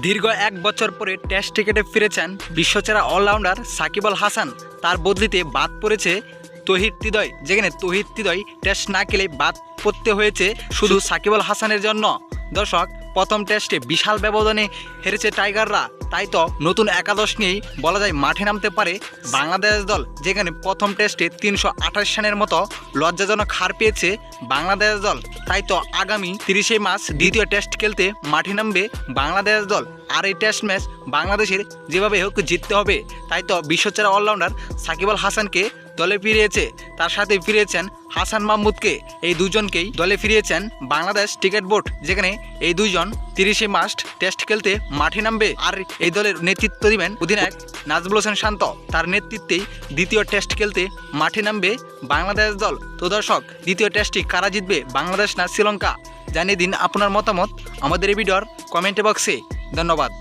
দীর্ঘ এক বছর পরে টেস্ট ক্রিকেটে ফিরেছেন বিশ্বসেরা অলরাউন্ডার সাকিব আল হাসান। তার বদলিতে বাদ পড়েছে তৌহিদ হৃদয়, যেখানে তৌহিদ হৃদয় টেস্ট না খেলে বাদ পড়তে হয়েছে শুধু সাকিব আল হাসানের জন্য। দর্শক, প্রথম টেস্টে বিশাল ব্যবধানে হেরেছে টাইগাররা, তাই তো নতুন একাদশ নিয়েই বলা যায় মাঠে নামতে পারে বাংলাদেশ দল, যেখানে প্রথম টেস্টে 328 রানের মতো লজ্জাজনক হার পেয়েছে বাংলাদেশ দল। তাই তো আগামী 30 মার্চ দ্বিতীয় টেস্ট খেলতে মাঠে নামবে বাংলাদেশ দল। আর এই টেস্ট ম্যাচ বাংলাদেশের যেভাবে হোক জিততে হবে। তাই তো বিশ্বসেরা অলরাউন্ডার সাকিব আল হাসানকে দলে ফিরিয়েছে, তার সাথে ফিরিয়েছেন হাসান মাহমুদকে। এই দুজনকেই দলে ফিরিয়েছেন বাংলাদেশ ক্রিকেট বোর্ড, যেখানে এই দুইজন 30 মার্চ টেস্ট খেলতে মাঠে নামবে। আর এই দলের নেতৃত্ব দিবেন অধিনায়ক নাজমুল হোসেন শান্ত, তার নেতৃত্বেই দ্বিতীয় টেস্ট খেলতে মাঠে নামবে বাংলাদেশ দল। তো দর্শক, দ্বিতীয় টেস্টটি কারা জিতবে, বাংলাদেশ না শ্রীলঙ্কা? জানিয়ে দিন আপনার মতামত আমাদের এই ভিডিওর কমেন্ট বক্সে। ধন্যবাদ।